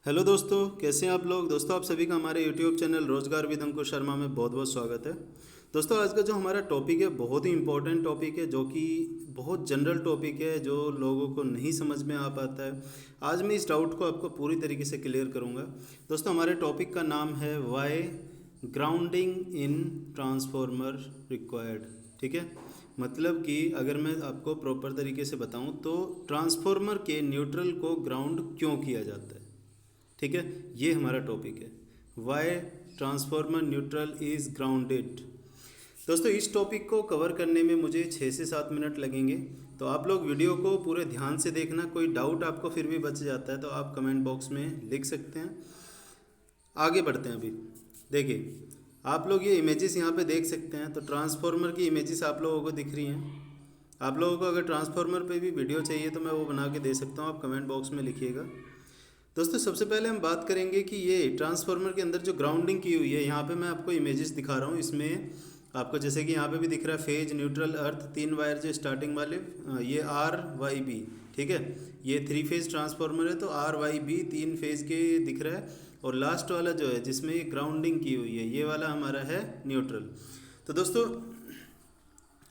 Hello दोस्तों, कैसे हैं आप लोग। दोस्तों, आप सभी का हमारे यूट्यूब चैनल रोजगार विद अंकुश शर्मा में बहुत बहुत स्वागत है। दोस्तों, आज का जो हमारा टॉपिक है बहुत ही इम्पोर्टेंट टॉपिक है, जो कि बहुत जनरल टॉपिक है, जो लोगों को नहीं समझ में आ पाता है। आज मैं इस डाउट को आपको पूरी तरीके से क्लियर करूँगा। दोस्तों, हमारे टॉपिक का नाम है why grounding in transformer required. ठीक है, मतलब कि अगर मैं आपको प्रॉपर तरीके से बताऊं तो ट्रांसफॉर्मर के न्यूट्रल को ग्राउंड क्यों किया जाता है। ठीक है, ये हमारा टॉपिक है, why transformer neutral is grounded. दोस्तों, इस टॉपिक को कवर करने में मुझे 6 से 7 मिनट लगेंगे, तो आप लोग वीडियो को पूरे ध्यान से देखना। कोई डाउट आपको फिर भी बच जाता है तो आप कमेंट बॉक्स में लिख सकते हैं। आगे बढ़ते हैं। अभी देखिए, आप लोग ये इमेजेस यहाँ पे देख सकते हैं, तो ट्रांसफॉर्मर की इमेजेस आप लोगों को दिख रही हैं। आप लोगों को अगर ट्रांसफॉर्मर पे भी वीडियो चाहिए तो मैं वो बना के दे सकता हूँ, आप कमेंट बॉक्स में लिखिएगा। दोस्तों, सबसे पहले हम बात करेंगे कि ये ट्रांसफार्मर के अंदर जो ग्राउंडिंग की हुई है, यहाँ पे मैं आपको इमेजेस दिखा रहा हूँ। इसमें आपको जैसे कि यहाँ पे भी दिख रहा है फेज, न्यूट्रल, अर्थ, 3 वायर जो स्टार्टिंग वाले, ये आर वाई बी। ठीक है, ये 3 फेज ट्रांसफार्मर है, तो आर वाई बी 3 फेज के दिख रहा है। और लास्ट वाला जो है जिसमें ये ग्राउंडिंग की हुई है, ये वाला हमारा है न्यूट्रल। तो दोस्तों,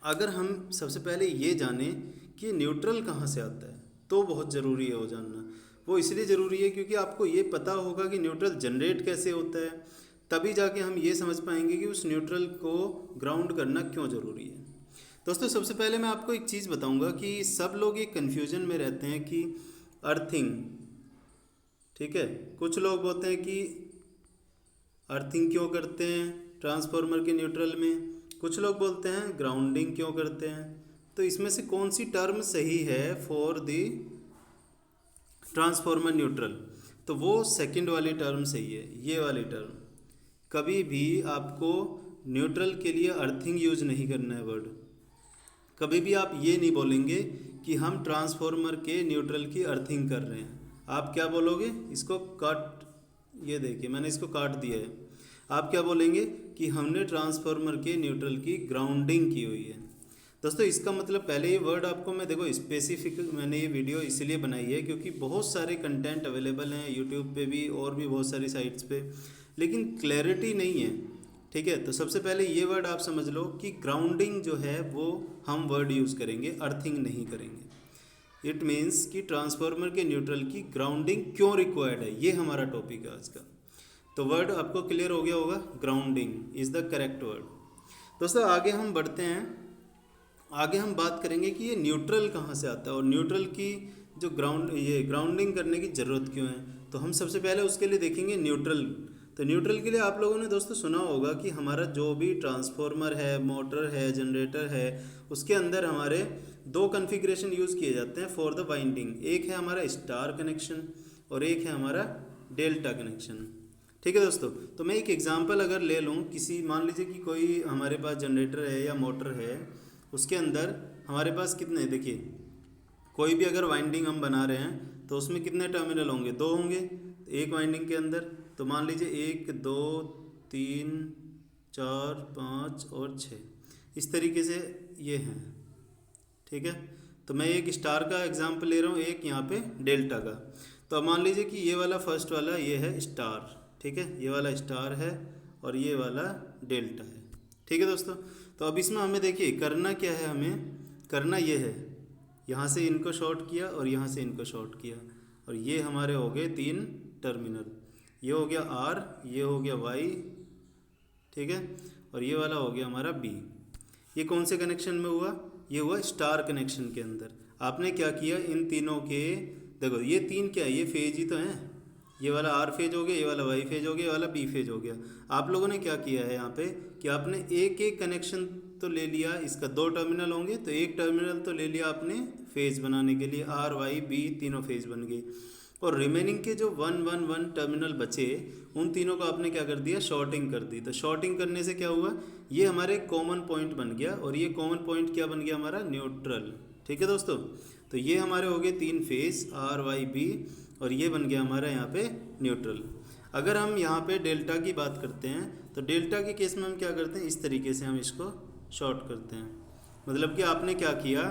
अगर हम सबसे पहले ये जानें कि न्यूट्रल कहाँ से आता है, तो बहुत ज़रूरी है वो जानना। वो इसलिए ज़रूरी है क्योंकि आपको ये पता होगा कि न्यूट्रल जनरेट कैसे होता है, तभी जाके हम ये समझ पाएंगे कि उस न्यूट्रल को ग्राउंड करना क्यों ज़रूरी है। दोस्तों, सबसे पहले मैं आपको एक चीज़ बताऊंगा कि सब लोग एक कन्फ्यूजन में रहते हैं कि अर्थिंग, ठीक है, कुछ लोग बोलते हैं कि अर्थिंग क्यों करते हैं ट्रांसफार्मर के न्यूट्रल में, कुछ लोग बोलते हैं ग्राउंडिंग क्यों करते हैं। तो इसमें से कौन सी टर्म सही है फॉर दी ट्रांसफार्मर न्यूट्रल, तो वो सेकंड वाली टर्म सही है, ये वाली टर्म। कभी भी आपको न्यूट्रल के लिए अर्थिंग यूज नहीं करना है वर्ड। कभी भी आप ये नहीं बोलेंगे कि हम ट्रांसफार्मर के न्यूट्रल की अर्थिंग कर रहे हैं। आप क्या बोलोगे, इसको काट, ये देखिए मैंने इसको काट दिया है। आप क्या बोलेंगे कि हमने ट्रांसफार्मर के न्यूट्रल की ग्राउंडिंग की हुई है। दोस्तों, इसका मतलब पहले ये वर्ड आपको मैं देखो स्पेसिफिक, मैंने ये वीडियो इसलिए बनाई है क्योंकि बहुत सारे कंटेंट अवेलेबल हैं यूट्यूब पे भी और भी बहुत सारी साइट्स पे, लेकिन क्लैरिटी नहीं है। ठीक है, तो सबसे पहले ये वर्ड आप समझ लो कि ग्राउंडिंग जो है वो हम वर्ड यूज़ करेंगे, अर्थिंग नहीं करेंगे। इट मीन्स कि ट्रांसफार्मर के न्यूट्रल की ग्राउंडिंग क्यों रिक्वायर्ड है, ये हमारा टॉपिक है आज का। तो वर्ड आपको क्लियर हो गया होगा, grounding is the correct word. दोस्तों, आगे हम बढ़ते हैं। आगे हम बात करेंगे कि ये न्यूट्रल कहाँ से आता है और न्यूट्रल की जो ये ग्राउंडिंग करने की ज़रूरत क्यों है। तो हम सबसे पहले उसके लिए देखेंगे न्यूट्रल। तो न्यूट्रल के लिए आप लोगों ने दोस्तों सुना होगा कि हमारा जो भी ट्रांसफार्मर है, मोटर है, जनरेटर है, उसके अंदर हमारे 2 कॉन्फ़िगरेशन यूज़ किए जाते हैं फॉर द वाइंडिंग। एक है हमारा स्टार कनेक्शन और एक है हमारा डेल्टा कनेक्शन। ठीक है दोस्तों, तो मैं एक एग्जांपल अगर ले लूँ, किसी मान लीजिए कि कोई हमारे पास जनरेटर है या मोटर है, उसके अंदर हमारे पास कितने, देखिए कोई भी अगर वाइंडिंग हम बना रहे हैं तो उसमें कितने टर्मिनल होंगे, 2 होंगे एक वाइंडिंग के अंदर। तो मान लीजिए 1 2 3 4 5 और 6, इस तरीके से ये हैं। ठीक है, तो मैं एक स्टार का एग्जांपल ले रहा हूँ, एक यहाँ पे डेल्टा का। तो अब मान लीजिए कि ये वाला फर्स्ट वाला ये है स्टार, ठीक है, ये वाला स्टार है और ये वाला डेल्टा है। ठीक है दोस्तों, तो अब इसमें हमें देखिए करना क्या है, हमें करना ये है, यहाँ से इनको शॉर्ट किया और यहाँ से इनको शॉर्ट किया, और ये हमारे हो गए 3 टर्मिनल। ये हो गया आर, ये हो गया वाई, ठीक है, और ये वाला हो गया हमारा बी। ये कौन से कनेक्शन में हुआ, ये हुआ स्टार कनेक्शन के अंदर। आपने क्या किया, इन तीनों के, देखो ये 3 क्या है, ये फेज ही तो हैं। ये वाला आर फेज हो गया, ये वाला वाई फेज हो गया, ये वाला बी फेज हो गया। आप लोगों ने क्या किया है यहाँ पे कि आपने एक एक कनेक्शन तो ले लिया, इसका 2 टर्मिनल होंगे तो एक टर्मिनल तो ले लिया आपने फेज बनाने के लिए, आर वाई बी तीनों फेज बन गए। और रिमेनिंग के जो 1 1 1 टर्मिनल बचे, उन तीनों को आपने क्या कर दिया, शॉर्टिंग कर दी। तो शॉर्टिंग करने से क्या हुआ, ये हमारे कॉमन पॉइंट बन गया, और ये कॉमन पॉइंट क्या बन गया हमारा, न्यूट्रल। ठीक है दोस्तों, तो ये हमारे हो गए 3 फेज आर वाई बी, और ये बन गया हमारा यहाँ पे न्यूट्रल। अगर हम यहाँ पे डेल्टा की बात करते हैं तो डेल्टा के केस में हम क्या करते हैं, इस तरीके से हम इसको शॉर्ट करते हैं। मतलब कि आपने क्या किया,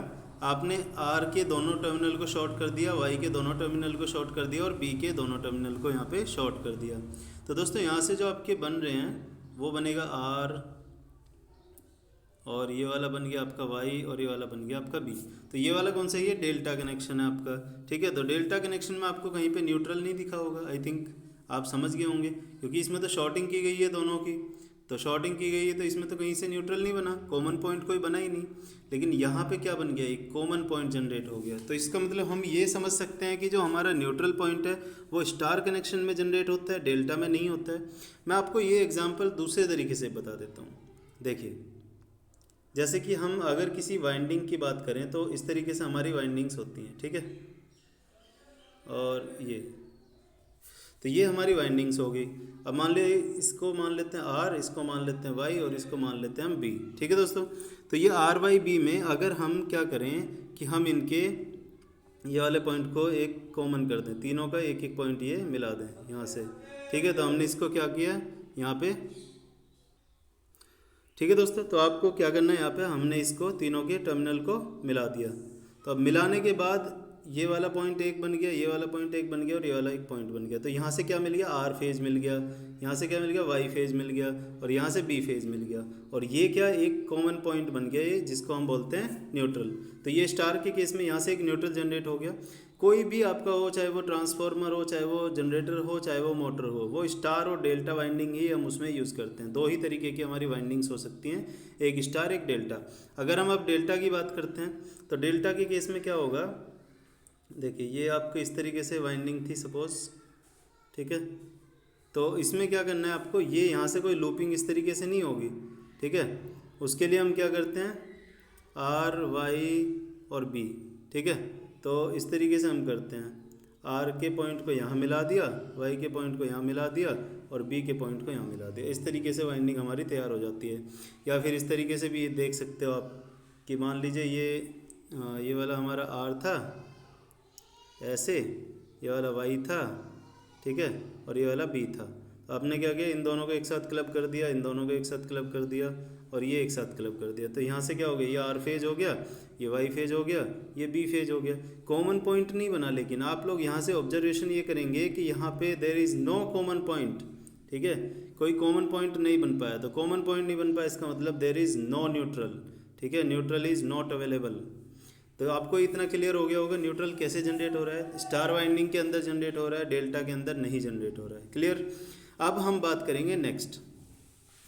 आपने आर के दोनों टर्मिनल को शॉर्ट कर दिया, वाई के दोनों टर्मिनल को शॉर्ट कर दिया और बी के दोनों टर्मिनल को यहाँ पे शॉर्ट कर दिया। तो दोस्तों यहाँ से जो आपके बन रहे हैं वो बनेगा आर, और ये वाला बन गया आपका वाई, और ये वाला बन गया आपका बी। तो ये वाला कौन सा है? ये डेल्टा कनेक्शन है आपका, ठीक है। तो डेल्टा कनेक्शन में आपको कहीं पे न्यूट्रल नहीं दिखा होगा, आई थिंक आप समझ गए होंगे, क्योंकि इसमें तो शॉर्टिंग की गई है दोनों की। तो शॉर्टिंग की गई है तो इसमें तो कहीं से न्यूट्रल नहीं बना, कॉमन पॉइंट कोई बना ही नहीं। लेकिन यहाँ पे क्या बन गया? एक कॉमन पॉइंट जनरेट हो गया। तो इसका मतलब हम ये समझ सकते हैं कि जो हमारा न्यूट्रल पॉइंट है वो स्टार कनेक्शन में जनरेट होता है, डेल्टा में नहीं होता है। मैं आपको ये एग्जाम्पल दूसरे तरीके से बता देता हूँ। देखिए, जैसे कि हम अगर किसी वाइंडिंग की बात करें तो इस तरीके से हमारी वाइंडिंग्स होती हैं, ठीक है। और ये हमारी वाइंडिंग्स हो गई। अब मान लीजिए इसको मान लेते हैं आर, इसको मान लेते हैं वाई, और इसको मान लेते हैं हम बी, ठीक है दोस्तों। तो ये आर वाई बी में अगर हम क्या करें कि हम इनके ये वाले पॉइंट को एक कॉमन कर दें, तीनों का एक एक पॉइंट ये मिला दें यहाँ से, ठीक है। तो हमने इसको क्या किया यहाँ पे, ठीक है दोस्तों। तो आपको क्या करना है, यहाँ पे हमने इसको तीनों के टर्मिनल को मिला दिया। तो अब मिलाने के बाद ये वाला पॉइंट एक बन गया, ये वाला पॉइंट एक बन गया, और ये वाला एक पॉइंट बन गया। तो यहाँ से क्या मिल गया? आर फेज मिल गया, यहाँ से क्या मिल गया? वाई फेज मिल गया, और यहाँ से बी फेज मिल गया। और ये क्या? एक कॉमन पॉइंट बन गया ये, जिसको हम बोलते हैं न्यूट्रल। तो ये स्टार के केस में यहाँ से एक न्यूट्रल जनरेट हो गया। कोई भी आपका हो, चाहे वो ट्रांसफार्मर हो, चाहे वो जनरेटर हो, चाहे वो मोटर हो, वो स्टार और डेल्टा वाइंडिंग ही हम उसमें यूज़ करते हैं। दो ही तरीके की हमारी वाइंडिंग्स हो सकती हैं, एक स्टार एक डेल्टा। अगर हम अब डेल्टा की बात करते हैं तो डेल्टा के केस में क्या होगा? देखिए, ये आपको इस तरीके से वाइंडिंग थी सपोज, ठीक है। तो इसमें क्या करना है आपको, ये यहाँ से कोई लूपिंग इस तरीके से नहीं होगी, ठीक है। उसके लिए हम क्या करते हैं, आर वाई और बी, ठीक है। तो इस तरीके से हम करते हैं, आर के पॉइंट को यहाँ मिला दिया, वाई के पॉइंट को यहाँ मिला दिया, और बी के पॉइंट को यहाँ मिला दिया। इस तरीके से वाइंडिंग हमारी तैयार हो जाती है। या फिर इस तरीके से भी देख सकते हो आप कि मान लीजिए ये वाला हमारा आर था ऐसे, ये वाला वाई था, ठीक है, और ये वाला बी था। तो आपने क्या किया, इन दोनों को एक साथ क्लब कर दिया, इन दोनों को एक साथ क्लब कर दिया, और ये एक साथ क्लब कर दिया। तो यहाँ से क्या हो गया, ये आर फेज हो गया, ये वाई फेज हो गया, ये बी फेज हो गया। कॉमन पॉइंट नहीं बना, लेकिन आप लोग यहाँ से ऑब्जर्वेशन ये करेंगे कि यहाँ पे there is no common point, ठीक है। कोई कॉमन पॉइंट नहीं बन पाया। तो कॉमन पॉइंट नहीं बन पाया इसका मतलब देयर इज़ नो न्यूट्रल, ठीक है। Neutral is not available. तो आपको इतना क्लियर हो गया होगा न्यूट्रल कैसे जनरेट हो रहा है। स्टार वाइंडिंग के अंदर जनरेट हो रहा है, डेल्टा के अंदर नहीं जनरेट हो रहा है। क्लियर। अब हम बात करेंगे नेक्स्ट।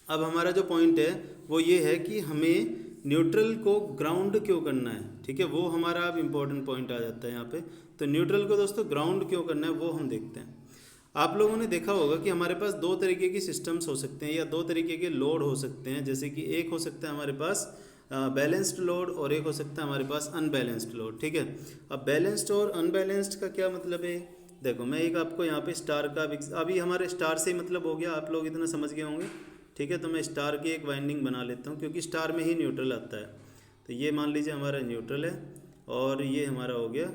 अब हमारा जो पॉइंट है वो ये है कि हमें न्यूट्रल को ग्राउंड क्यों करना है, ठीक है। वो हमारा अब इम्पोर्टेंट पॉइंट आ जाता है यहाँ पे। तो न्यूट्रल को दोस्तों ग्राउंड क्यों करना है वो हम देखते हैं। आप लोगों ने देखा होगा कि हमारे पास दो तरीके की सिस्टम्स हो सकते हैं या दो तरीके के लोड हो सकते हैं। जैसे कि एक हो सकता है हमारे पास बैलेंस्ड लोड और एक हो सकता है हमारे पास अनबैलेंस्ड लोड, ठीक है। अब बैलेंस्ड और अनबैलेंस्ड का क्या मतलब है, देखो मैं एक आपको यहाँ पे स्टार का, अभी हमारे स्टार से ही मतलब हो गया, आप लोग इतना समझ गए होंगे, ठीक है। तो मैं स्टार की एक वाइंडिंग बना लेता हूँ क्योंकि स्टार में ही न्यूट्रल आता है। तो ये मान लीजिए हमारा न्यूट्रल है और ये हमारा हो गया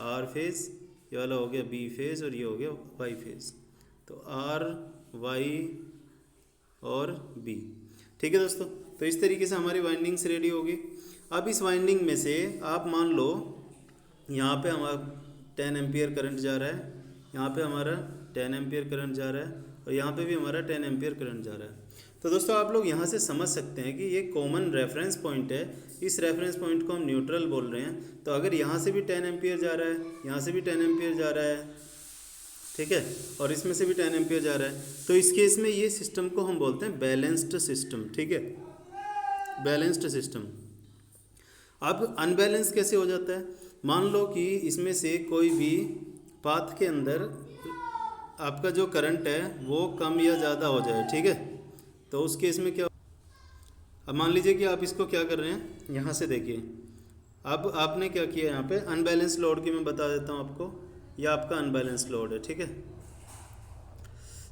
आर फेज़, ये वाला हो गया बी फेज़ और ये हो गया वाई फेज़। तो आर वाई और बी, ठीक है दोस्तों। तो इस तरीके से हमारी वाइंडिंग्स रेडी होगी। अब इस वाइंडिंग में से आप मान लो यहाँ पे हमारा 10 एम्पियर करंट जा रहा है, यहाँ पे हमारा 10 एम्पियर करंट जा रहा है और यहाँ पे भी हमारा 10 एम्पियर करंट जा रहा है। तो दोस्तों आप लोग यहाँ से समझ सकते हैं कि ये कॉमन रेफरेंस पॉइंट है। इस रेफरेंस पॉइंट को हम न्यूट्रल बोल रहे हैं। तो अगर यहाँ से भी 10 एम्पियर जा रहा है, यहाँ से भी 10 एम्पियर जा रहा है, ठीक है, और इसमें से भी 10 एम्पियर जा रहा है, तो इस केस में ये सिस्टम को हम बोलते हैं बैलेंस्ड सिस्टम, ठीक है, बैलेंस्ड सिस्टम। अब अनबैलेंस कैसे हो जाता है, मान लो कि इसमें से कोई भी पाथ के अंदर आपका जो करंट है वो कम या ज़्यादा हो जाए, ठीक है। तो उस केस में क्या, अब मान लीजिए कि आप इसको क्या कर रहे हैं, यहाँ से देखिए, अब आपने क्या किया, यहाँ पे अनबैलेंस लोड की मैं बता देता हूँ आपको, यह आपका अनबैलेंस लोड है, ठीक है।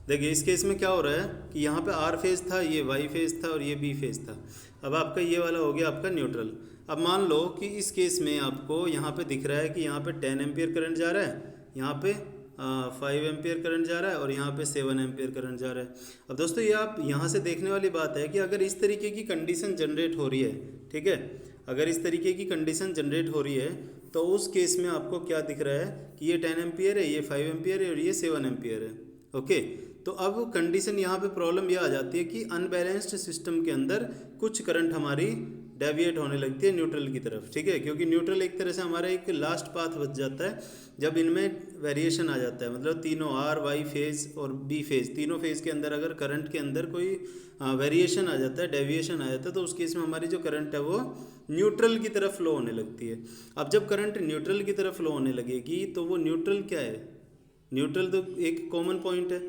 देखिए इस केस में क्या हो रहा है कि यहाँ पे आर फेज़ था, ये वाई फेज़ था और ये बी फेज़ था। अब आपका ये वाला हो गया आपका न्यूट्रल। अब मान लो कि इस केस में आपको यहाँ पे दिख रहा है कि यहाँ पे 10 एम्पियर करंट जा रहा है, यहाँ पे 5 एम्पियर करंट जा रहा है और यहाँ पे 7 एम्पियर करंट जा रहा है। अब दोस्तों ये आप यहाँ से देखने वाली बात है कि अगर इस तरीके की कंडीशन जनरेट हो रही है, ठीक है, अगर इस तरीके की कंडीशन जनरेट हो रही है तो उस केस में आपको क्या दिख रहा है कि ये 10 एम्पियर है, ये 5 एम्पियर है और ये 7 एम्पियर है। ओके, तो अब कंडीशन यहाँ पे प्रॉब्लम यह आ जाती है कि अनबैलेंस्ड सिस्टम के अंदर कुछ करंट हमारी डेविएट होने लगती है न्यूट्रल की तरफ, ठीक है, क्योंकि न्यूट्रल एक तरह से हमारा एक लास्ट पाथ बच जाता है जब इनमें वेरिएशन आ जाता है, मतलब तीनों आर वाई फेज़ और बी फेज़, तीनों फेज़ के अंदर अगर करंट के अंदर कोई वेरिएशन आ जाता है, डेविएशन आ जाता है, तो उस केस में हमारी जो करंट है वो न्यूट्रल की तरफ फ्लो होने लगती है। अब जब करंट न्यूट्रल की तरफ फ्लो होने लगेगी तो वो न्यूट्रल क्या है, न्यूट्रल तो एक कॉमन पॉइंट है।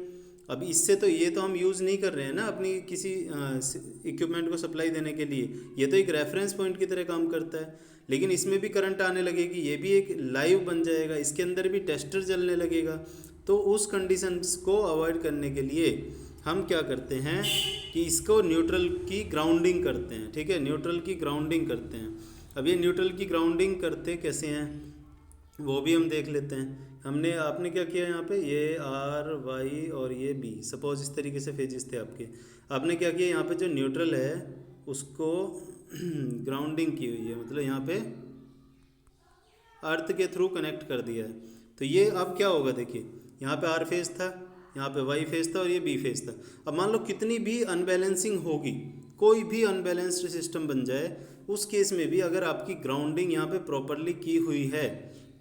अब इससे तो ये तो हम यूज़ नहीं कर रहे हैं ना अपनी किसी इक्विपमेंट को सप्लाई देने के लिए, ये तो एक रेफरेंस पॉइंट की तरह काम करता है। लेकिन इसमें भी करंट आने लगेगी, ये भी एक लाइव बन जाएगा, इसके अंदर भी टेस्टर जलने लगेगा। तो उस कंडीशंस को अवॉइड करने के लिए हम क्या करते हैं कि इसको न्यूट्रल की ग्राउंडिंग करते हैं, ठीक है, न्यूट्रल की ग्राउंडिंग करते हैं। अब ये न्यूट्रल की ग्राउंडिंग करते कैसे हैं वो भी हम देख लेते हैं। आपने क्या किया यहाँ पे, ये आर वाई और ये बी, सपोज इस तरीके से फेजेस थे आपके। आपने क्या किया, यहाँ पे जो न्यूट्रल है उसको ग्राउंडिंग की हुई है, मतलब यहाँ पे अर्थ के थ्रू कनेक्ट कर दिया है। तो ये अब क्या होगा, देखिए यहाँ पे आर फेज था, यहाँ पे वाई फेज था और ये बी फेज था। अब मान लो कितनी भी अनबैलेंसिंग होगी, कोई भी अनबैलेंस्ड सिस्टम बन जाए, उस केस में भी अगर आपकी ग्राउंडिंग यहाँ पे प्रॉपरली की हुई है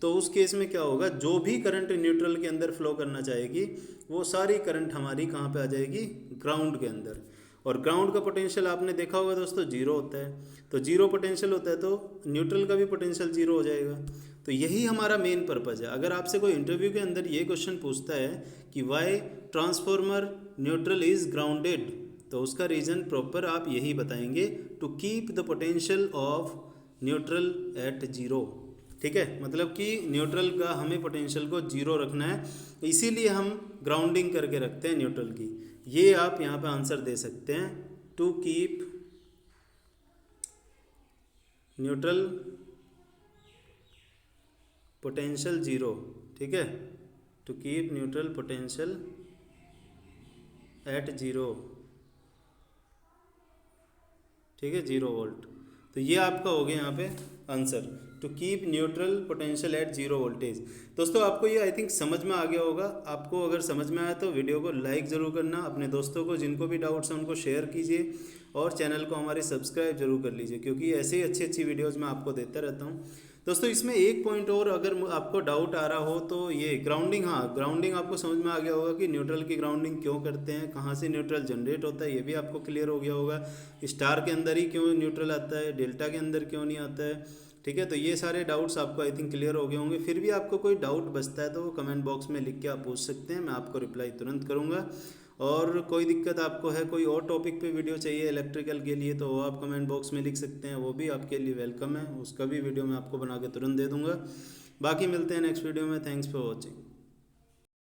तो उस केस में क्या होगा, जो भी करंट न्यूट्रल के अंदर फ्लो करना चाहेगी वो सारी करंट हमारी कहाँ पे आ जाएगी, ग्राउंड के अंदर। और ग्राउंड का पोटेंशियल आपने देखा होगा दोस्तों, जीरो होता है। तो जीरो पोटेंशियल होता है तो न्यूट्रल का भी पोटेंशियल जीरो हो जाएगा। तो यही हमारा मेन पर्पज़ है। अगर आपसे कोई इंटरव्यू के अंदर ये क्वेश्चन पूछता है कि why transformer neutral is grounded, तो उसका रीज़न प्रॉपर आप यही बताएंगे, to keep the potential of neutral at zero, ठीक है, मतलब कि न्यूट्रल का हमें पोटेंशियल को जीरो रखना है, इसीलिए हम ग्राउंडिंग करके रखते हैं न्यूट्रल की। ये आप यहाँ पे आंसर दे सकते हैं, to keep neutral potential zero, ठीक है, to keep neutral potential at zero, ठीक है, 0 वोल्ट। तो ये आपका हो गया यहाँ पे answer, to keep neutral potential at 0 voltage. दोस्तों आपको ये आई थिंक समझ में आ गया होगा। आपको अगर समझ में आया तो वीडियो को लाइक ज़रूर करना, अपने दोस्तों को जिनको भी डाउट्स हैं उनको शेयर कीजिए और चैनल को हमारे सब्सक्राइब जरूर कर लीजिए, क्योंकि ऐसे ही अच्छी अच्छी वीडियोज़ मैं आपको देता रहता हूँ। दोस्तों इसमें एक पॉइंट और अगर आपको डाउट आ रहा हो तो ये ग्राउंडिंग, हाँ ग्राउंडिंग आपको समझ में आ गया होगा कि न्यूट्रल की ग्राउंडिंग क्यों करते हैं, कहाँ से न्यूट्रल जनरेट होता है, ये भी आपको क्लियर हो गया होगा। स्टार के अंदर ही क्यों न्यूट्रल आता है, डेल्टा के अंदर क्यों नहीं आता है, ठीक है। तो ये सारे डाउट्स आपको आई थिंक क्लियर हो गए होंगे। फिर भी आपको कोई डाउट बचता है तो वो कमेंट बॉक्स में लिख के आप पूछ सकते हैं, मैं आपको रिप्लाई तुरंत करूँगा। और कोई दिक्कत आपको है, कोई और टॉपिक पे वीडियो चाहिए इलेक्ट्रिकल के लिए, तो वो आप कमेंट बॉक्स में लिख सकते हैं, वो भी आपके लिए वेलकम है, उसका भी वीडियो मैं आपको बना के तुरंत दे दूँगा। बाकी मिलते हैं नेक्स्ट वीडियो में, थैंक्स फॉर वॉचिंग।